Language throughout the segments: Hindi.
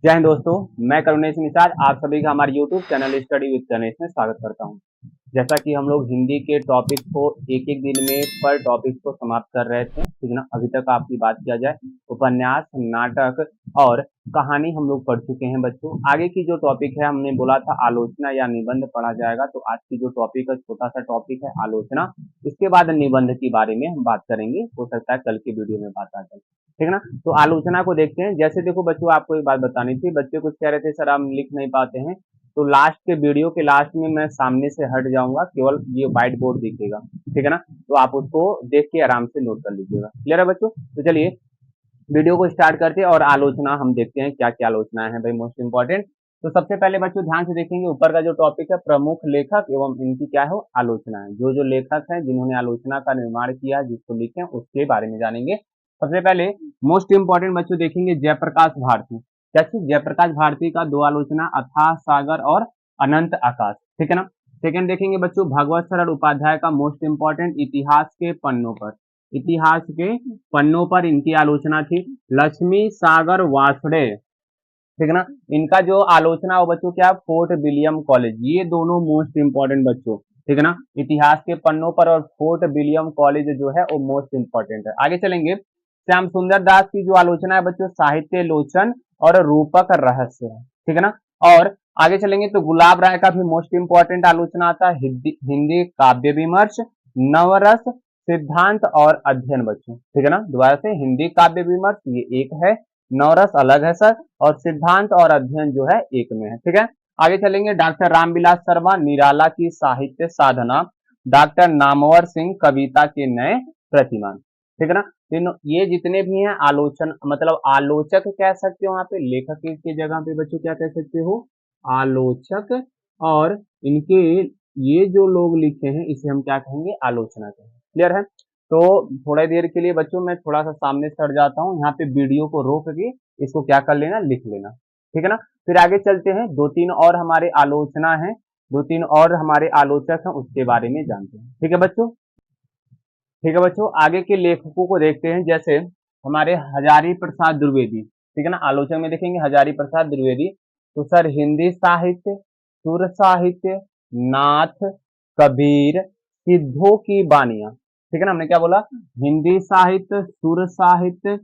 जय हिंद दोस्तों, मैं करुणेश निषाद आप सभी का हमारे YouTube channel study with Ganesh में स्वागत करता हूं। जैसा कि हम लोग हिंदी के टॉपिक को एक एक दिन में पर टॉपिक को समाप्त कर रहे थे, ठीक ना। अभी तक आपकी बात किया जाए, उपन्यास, नाटक और कहानी हम लोग पढ़ चुके हैं बच्चों। आगे की जो टॉपिक है, हमने बोला था आलोचना या निबंध पढ़ा जाएगा, तो आज की जो टॉपिक है छोटा सा टॉपिक है आलोचना। इसके बाद निबंध के बारे में हम बात करेंगे, हो सकता है कल की वीडियो में बात आ जाए, ठीक ना। तो आलोचना को देखते हैं। जैसे देखो बच्चों, आपको एक बात बतानी थी, बच्चे कुछ कह रहे थे सर हम लिख नहीं पाते हैं, तो लास्ट के वीडियो के लास्ट में मैं सामने से हट जाऊंगा, केवल ये व्हाइट बोर्ड दिखेगा, ठीक है ना। तो आप उसको देख के आराम से नोट कर लीजिएगा। क्लियर है बच्चों? तो चलिए वीडियो को स्टार्ट करते हैं और आलोचना हम देखते हैं क्या क्या आलोचना है भाई, मोस्ट इंपॉर्टेंट। तो सबसे पहले बच्चों ध्यान से देखेंगे, ऊपर का जो टॉपिक है प्रमुख लेखक एवं इनकी क्या है आलोचना है। जो जो लेखक हैं जिन्होंने आलोचना का निर्माण किया, जिसको लिखे, उसके बारे में जानेंगे। सबसे पहले मोस्ट इंपॉर्टेंट बच्चों देखेंगे जयप्रकाश भारती। क्या चीज? जयप्रकाश भारती का दो आलोचना, अथाह सागर और अनंत आकाश, ठीक है ना। सेकंड देखेंगे बच्चों भगवत सरल उपाध्याय का, मोस्ट इंपॉर्टेंट, इतिहास के पन्नों पर। इतिहास के पन्नों पर इनकी आलोचना थी। लक्ष्मी सागर वासड़े, ठीक है ना। इनका जो आलोचना हो बच्चों क्या, फोर्ट विलियम कॉलेज। ये दोनों मोस्ट इंपॉर्टेंट बच्चों, ठीक है ना। इतिहास के पन्नों पर और फोर्ट विलियम कॉलेज जो है वो मोस्ट इंपॉर्टेंट है। आगे चलेंगे, श्याम सुंदर दास की जो आलोचना है बच्चों, साहित्य लोचन और रूपक रहस्य है, ठीक है ना। और आगे चलेंगे तो गुलाब राय का भी मोस्ट इंपॉर्टेंट आलोचना आता है, हिंदी काव्य विमर्श, नवरस, सिद्धांत और अध्ययन बच्चों, ठीक है ना। दोबारा से, हिंदी काव्य विमर्श ये एक है, नवरस अलग है सर, और सिद्धांत और अध्ययन जो है एक में है, ठीक है। आगे चलेंगे, डॉक्टर रामविलास शर्मा निराला की साहित्य साधना, डॉक्टर नामवर सिंह कविता के नए प्रतिमान, ठीक है ना। ये जितने भी हैं आलोचन, मतलब आलोचक कह सकते हो, यहाँ पे लेखक की जगह पे बच्चों क्या कह सकते हो, आलोचक। और इनके ये जो लोग लिखे हैं इसे हम क्या कहेंगे, आलोचना कहेंगे। क्लियर है? तो थोड़ी देर के लिए बच्चों मैं थोड़ा सा सामने से हट जाता हूँ, यहाँ पे वीडियो को रोक के इसको क्या कर लेना, लिख लेना, ठीक है ना। फिर आगे चलते हैं, दो तीन और हमारे आलोचना है, दो तीन और हमारे आलोचक हैं, उसके बारे में जानते हैं, ठीक है बच्चों। ठीक है बच्चों, आगे के लेखकों को देखते हैं। जैसे हमारे हजारी प्रसाद द्विवेदी, ठीक है ना। आलोचक में देखेंगे हजारी प्रसाद द्विवेदी। तो सर हिंदी साहित्य, सुर साहित्य, नाथ, कबीर, सिद्धों की बानियां, ठीक है ना। हमने क्या बोला, हिंदी साहित्य, सुर साहित्य,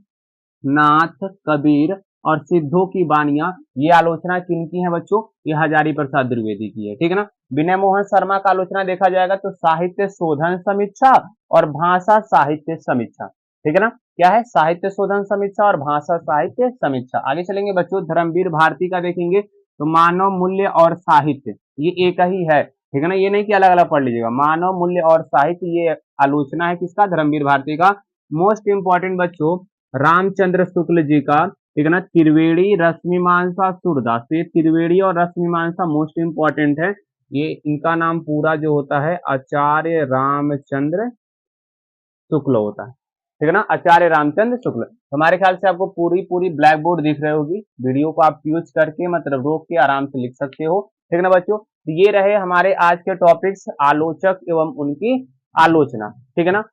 नाथ, कबीर और सिद्धों की बानियां। ये आलोचना किनकी है बच्चों, ये हजारी प्रसाद द्विवेदी की है, ठीक है ना। विनय मोहन शर्मा का आलोचना देखा जाएगा तो साहित्य शोधन समीक्षा और भाषा साहित्य समीक्षा, ठीक है ना। क्या है, साहित्य शोधन समीक्षा और भाषा साहित्य समीक्षा। आगे चलेंगे बच्चों, धर्मवीर भारती का देखेंगे तो मानव मूल्य और साहित्य, ये एक ही है, ठीक है ना। ये नहीं कि अलग अलग पढ़ लीजिएगा, मानव मूल्य और साहित्य, ये आलोचना है किसका, धर्मवीर भारती का। मोस्ट इंपॉर्टेंट बच्चों रामचंद्र शुक्ल जी का, ठीक है ना, त्रिवेणी रश्मिमांसा सूरदास। तो ये त्रिवेणी और रश्मिमांसा मोस्ट इंपॉर्टेंट है। ये इनका नाम पूरा जो होता है आचार्य रामचंद्र शुक्ल होता है, ठीक है ना, आचार्य रामचंद्र शुक्ल। तो हमारे ख्याल से आपको पूरी पूरी ब्लैक बोर्ड दिख रही होगी, वीडियो को आप यूज करके मतलब रोक के आराम से लिख सकते हो, ठीक है ना बच्चों। तो ये रहे हमारे आज के टॉपिक्स, आलोचक एवं उनकी आलोचना, ठीक है ना।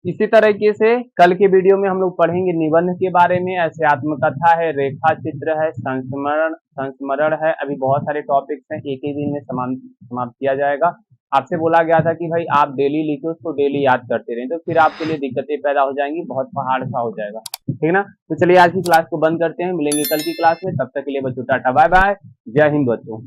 इसी तरीके से कल के वीडियो में हम लोग पढ़ेंगे निबंध के बारे में, ऐसे आत्मकथा है, रेखा चित्र है, संस्मरण संस्मरण है। अभी बहुत सारे टॉपिक्स हैं, एक ही दिन में समाप्त किया जाएगा। आपसे बोला गया था कि भाई आप डेली लिखे, उसको डेली याद करते रहें, तो फिर आपके लिए दिक्कतें पैदा हो जाएंगी, बहुत पहाड़ सा हो जाएगा, ठीक ना। तो चलिए आज की क्लास को बंद करते हैं, मिलेंगे कल की क्लास में, तब तक के लिए बच्चों टाटा बाय बाय, जय हिंद बच्चों।